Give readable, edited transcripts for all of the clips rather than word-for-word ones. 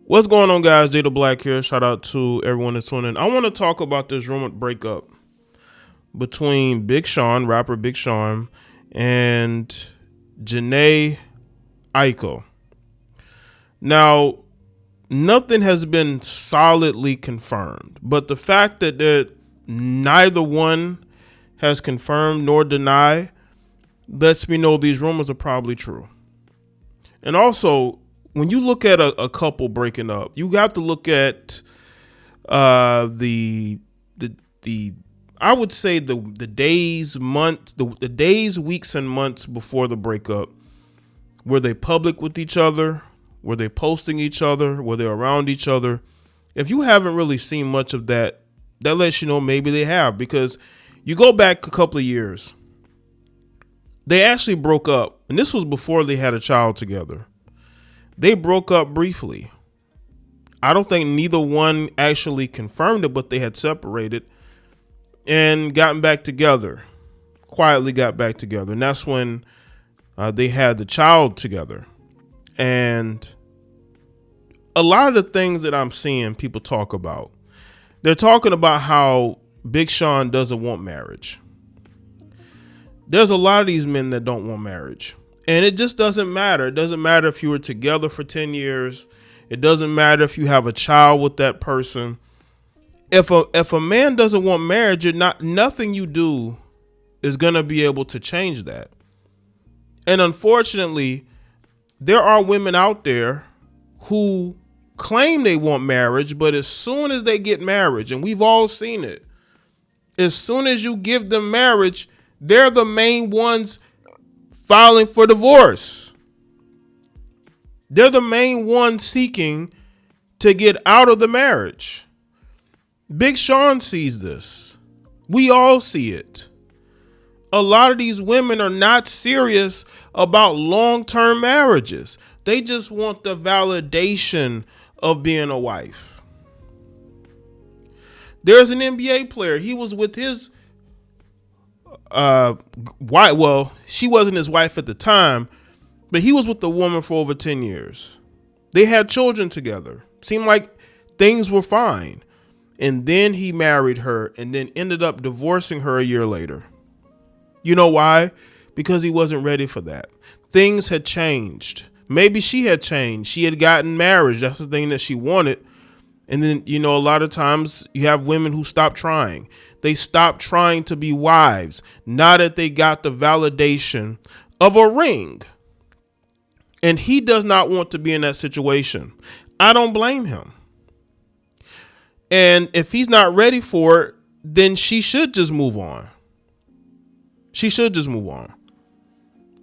What's going on, guys? Jay the Black here. Shout out to everyone that's tuning in. I want to talk about this rumored breakup between Big Sean, rapper Big Sean, and Jhene Aiko. Now, nothing has been solidly confirmed, but the fact that neither one has confirmed nor denied lets me know these rumors are probably true. And also, when you look at a couple breaking up, you have to look at the I would say the days, months, the days, weeks, and months before the breakup. Were they public with each other? Were they posting each other? Were they around each other? If you haven't really seen much of that, that lets you know maybe they have, because you go back a couple of years. They actually broke up, and this was before they had a child together. They broke up briefly. I don't think neither one actually confirmed it, but they had separated and gotten back together. Quietly got back together. And that's when they had the child together. And a lot of the things that I'm seeing people talk about, they're talking about how Big Sean doesn't want marriage. There's a lot of these men that don't want marriage. And it just doesn't matter. It doesn't matter if you were together for 10 years. It doesn't matter if you have a child with that person. If a man doesn't want marriage, nothing you do is going to be able to change that. And unfortunately, there are women out there who claim they want marriage, but as soon as they get marriage, and we've all seen it, as soon as you give them marriage, they're the main ones filing for divorce. They're the main ones seeking to get out of the marriage. Big Sean sees this. We all see it. A lot of these women are not serious about long-term marriages. They just want the validation of being a wife. There's an NBA player. He was with his wife. Well, she wasn't his wife at the time, but he was with the woman for over 10 years. They had children together. Seemed like things were fine. And then he married her and then ended up divorcing her a year later. You know why? Because he wasn't ready for that. Things had changed. Maybe she had changed. She had gotten married. That's the thing that she wanted. And then, a lot of times you have women who stop trying. They stop trying to be wives, now that they got the validation of a ring. And he does not want to be in that situation. I don't blame him. And if he's not ready for it, then she should just move on. She should just move on.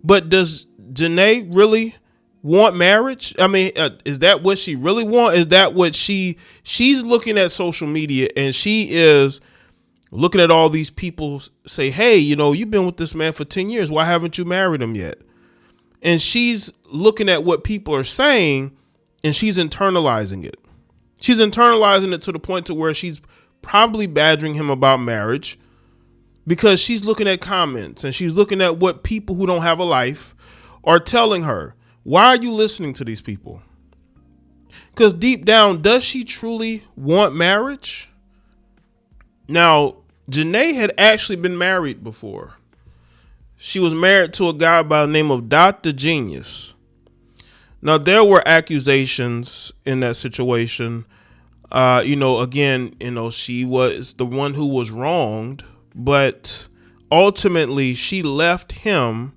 But does Jhene really want marriage? I mean, is that what she really wants? Is that what she's looking at social media, and she is looking at all these people say, hey, you've been with this man for 10 years. Why haven't you married him yet? And she's looking at what people are saying, and she's internalizing it. She's internalizing it to the point to where she's probably badgering him about marriage, because she's looking at comments and she's looking at what people who don't have a life are telling her. Why are you listening to these people? Because deep down, does she truly want marriage? Now, Jhene had actually been married before. She was married to a guy by the name of Dr. Genius. Now, there were accusations in that situation. Again, she was the one who was wronged, but ultimately she left him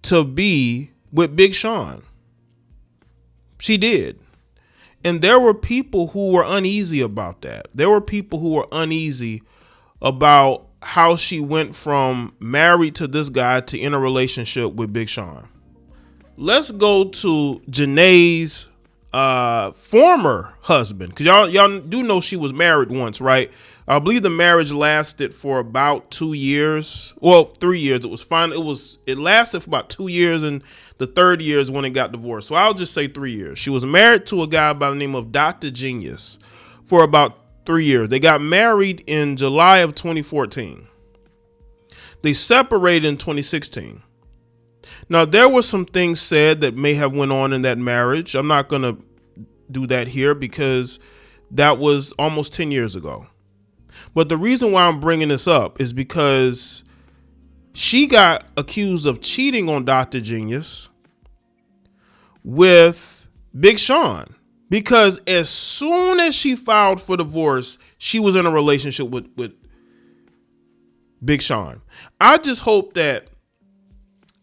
to be with Big Sean. She did. And there were people who were uneasy about that. There were people who were uneasy about how she went from married to this guy to in a relationship with Big Sean. Let's go to Jhene's former husband, because y'all do know she was married once, right? I believe the marriage lasted for about 2 years. Well, 3 years. It was fine. It lasted for about 2 years, and the third year is when it got divorced. So I'll just say 3 years. She was married to a guy by the name of Dr. Genius for about 3 years. They got married in July of 2014. They separated in 2016. Now, there were some things said that may have went on in that marriage. I'm not going to do that here because that was almost 10 years ago. But the reason why I'm bringing this up is because she got accused of cheating on Dr. Genius with Big Sean, because as soon as she filed for divorce, she was in a relationship with Big Sean. I just hope that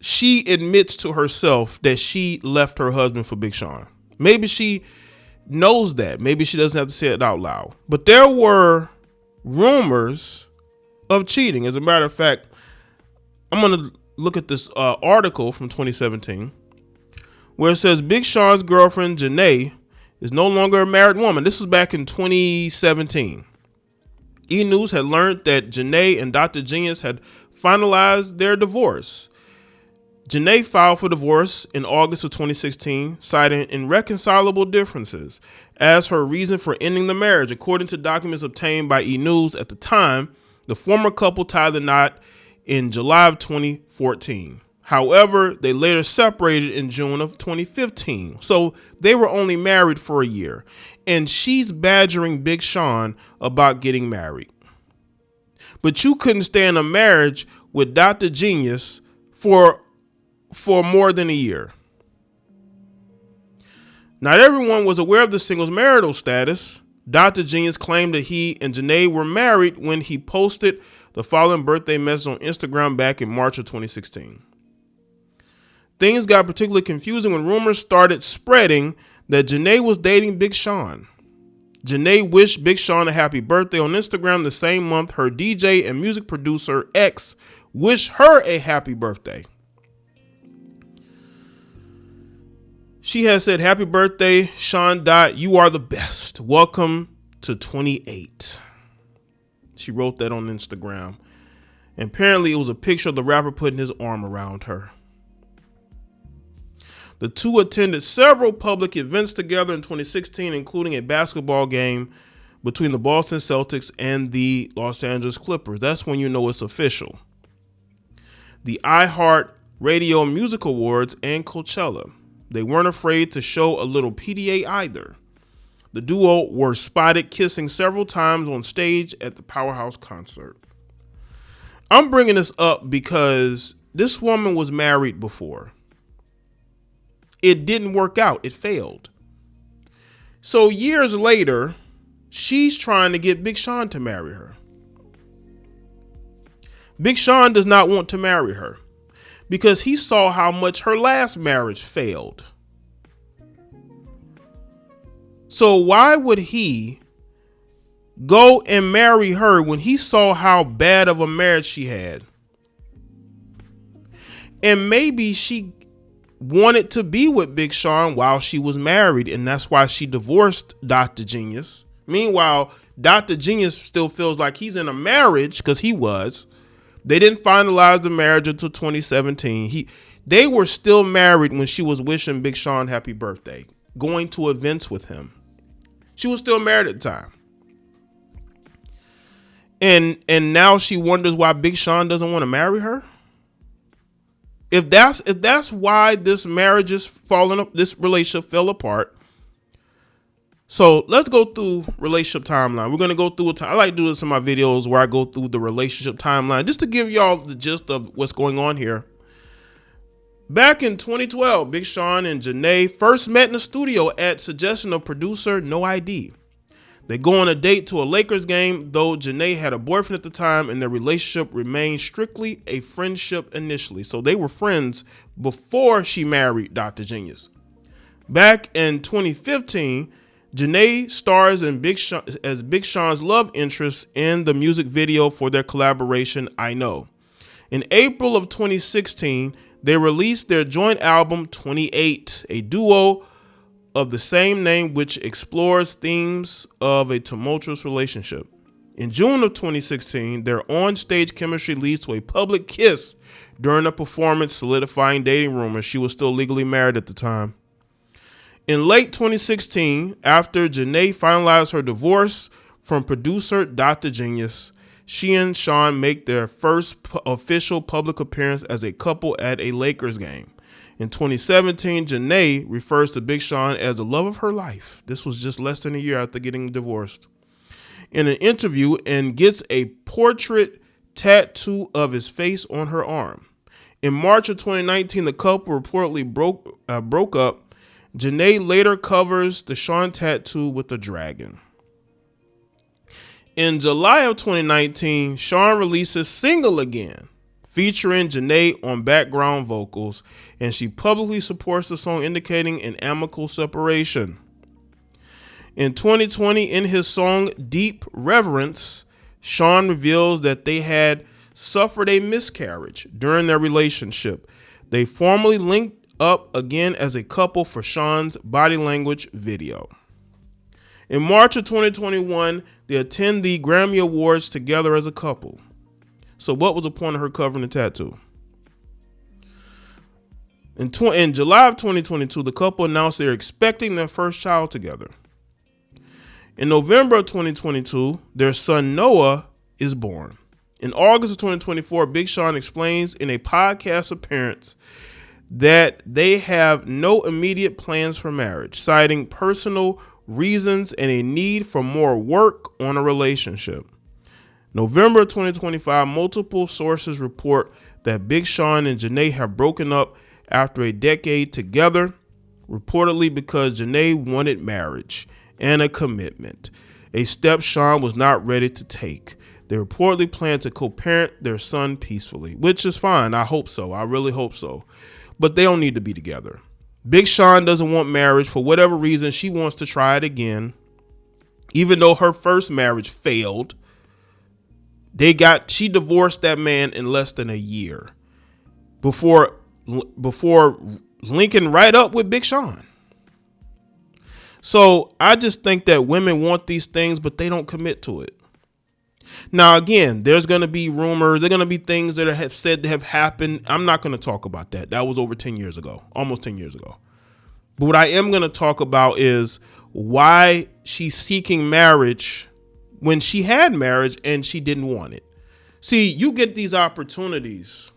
she admits to herself that she left her husband for Big Sean. Maybe she knows that. Maybe she doesn't have to say it out loud. But there were rumors of cheating. As a matter of fact, I'm going to look at this article from 2017 where it says Big Sean's girlfriend, Jhene, is no longer a married woman. This was back in 2017. E! News had learned that Jhene and Dr. Genius had finalized their divorce. Jhene filed for divorce in August of 2016, citing irreconcilable differences as her reason for ending the marriage. According to documents obtained by E! News at the time, the former couple tied the knot in July of 2014. However, they later separated in June of 2015. So they were only married for a year. And she's badgering Big Sean about getting married. But you couldn't stay in a marriage with Dr. Genius for more than a year. Not everyone was aware of the single's marital status. Dr. Genius claimed that he and Jhene were married when he posted the following birthday message on Instagram back in March of 2016. Things got particularly confusing when rumors started spreading that Jhene was dating Big Sean. Jhene wished Big Sean a happy birthday on Instagram the same month her DJ and music producer ex wished her a happy birthday. She has said, "Happy birthday, Sean. You are the best. Welcome to 28. She wrote that on Instagram. And apparently it was a picture of the rapper putting his arm around her. The two attended several public events together in 2016, including a basketball game between the Boston Celtics and the Los Angeles Clippers. That's when you know it's official. The iHeart Radio Music Awards and Coachella. They weren't afraid to show a little PDA either. The duo were spotted kissing several times on stage at the Powerhouse concert. I'm bringing this up because this woman was married before. It didn't work out. It failed. So years later, she's trying to get Big Sean to marry her. Big Sean does not want to marry her because he saw how much her last marriage failed. So why would he go and marry her when he saw how bad of a marriage she had? And maybe she wanted to be with Big Sean while she was married, and that's why she divorced Dr. Genius. Meanwhile, Dr. Genius still feels like he's in a marriage because he was. They didn't finalize the marriage until 2017. They were still married when she was wishing Big Sean happy birthday, going to events with him. She was still married at the time. And now she wonders why Big Sean doesn't want to marry her. If that's why this marriage is falling up, this relationship fell apart. So let's go through relationship timeline. We're going to go through I like to do this in my videos where I go through the relationship timeline just to give y'all the gist of what's going on here. Back in 2012, Big Sean and Jhene first met in the studio at suggestion of producer No ID. They go on a date to a Lakers game, though Jhene had a boyfriend at the time and their relationship remained strictly a friendship initially. So they were friends before she married Dr. Genius. Back in 2015, Jhene stars as Big Sean's love interest in the music video for their collaboration, I Know. In April of 2016, they released their joint album, 28, a duo of the same name, which explores themes of a tumultuous relationship. In June of 2016, their on-stage chemistry leads to a public kiss during a performance, solidifying dating rumors. She was still legally married at the time. In late 2016, after Jhene finalized her divorce from producer Dr. Genius, she and Sean make their first official public appearance as a couple at a Lakers game. In 2017, Jhene refers to Big Sean as the love of her life. This was just less than a year after getting divorced. In an interview, and gets a portrait tattoo of his face on her arm. In March of 2019, the couple reportedly broke up. Jhene later covers the Sean tattoo with a dragon. In July of 2019, Sean releases Single Again, featuring Jhene on background vocals, and she publicly supports the song, indicating an amicable separation. In 2020, in his song Deep Reverence, Sean reveals that they had suffered a miscarriage during their relationship. They formally linked up again as a couple for Sean's Body Language video. In March of 2021, they attend the Grammy Awards together as a couple. So what was the point of her covering the tattoo? In July of 2022, the couple announced they're expecting their first child together. In November of 2022, their son Noah is born. In August of 2024, Big Sean explains in a podcast appearance that they have no immediate plans for marriage, citing personal reasons and a need for more work on a relationship. November 2025, multiple sources report that Big Sean and Jhene have broken up after a decade together, reportedly because Jhene wanted marriage and a commitment, a step Sean was not ready to take. They reportedly plan to co-parent their son peacefully, which is fine. I hope so. I really hope so. But they don't need to be together. Big Sean doesn't want marriage for whatever reason. She wants to try it again. Even though her first marriage failed, she divorced that man in less than a year before linking right up with Big Sean. So I just think that women want these things, but they don't commit to it. Now, again, there's going to be rumors. There's going to be things that have said to have happened. I'm not going to talk about that. That was over 10 years ago, almost 10 years ago. But what I am going to talk about is why she's seeking marriage when she had marriage and she didn't want it. See, you get these opportunities.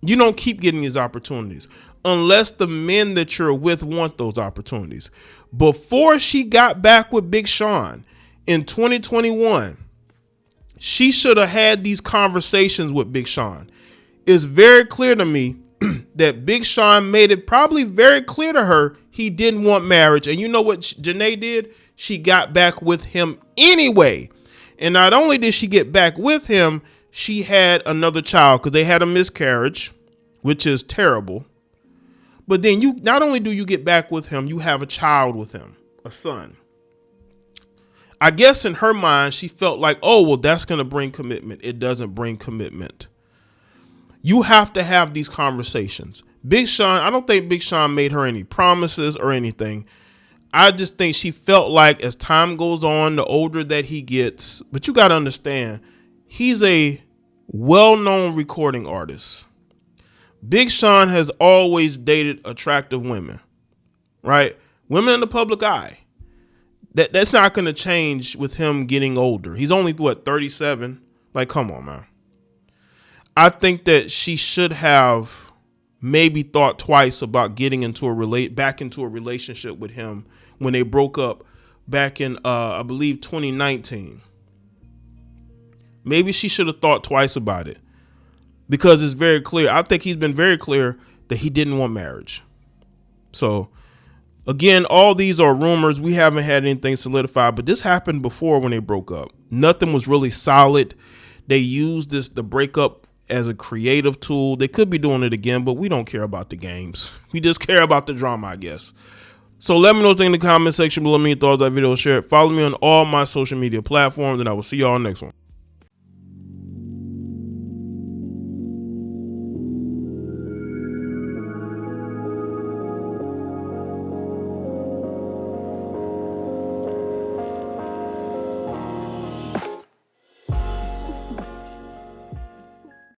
You don't keep getting these opportunities unless the men that you're with want those opportunities. Before she got back with Big Sean in 2021, she should have had these conversations with Big Sean. It's very clear to me that Big Sean made it probably very clear to her he didn't want marriage. And you know what Jhene did? She got back with him anyway. And not only did she get back with him, she had another child because they had a miscarriage, which is terrible. But then you not only do you get back with him, you have a child with him, a son. I guess in her mind, she felt like, oh, well, that's going to bring commitment. It doesn't bring commitment. You have to have these conversations. Big Sean, I don't think Big Sean made her any promises or anything. I just think she felt like as time goes on, the older that he gets, but you got to understand, he's a well-known recording artist. Big Sean has always dated attractive women, right? Women in the public eye. That's not going to change with him getting older. He's only, 37? Like, come on, man. I think that she should have maybe thought twice about getting back into a relationship with him when they broke up back in, I believe, 2019. Maybe she should have thought twice about it because it's very clear. I think he's been very clear that he didn't want marriage. So, again, all these are rumors. We haven't had anything solidified, but this happened before when they broke up. Nothing was really solid. They used the breakup as a creative tool. They could be doing it again, but we don't care about the games. We just care about the drama, I guess. So let me know what you think in the comment section below. Me thoughts on that video, share it. Follow me on all my social media platforms, and I will see y'all next one.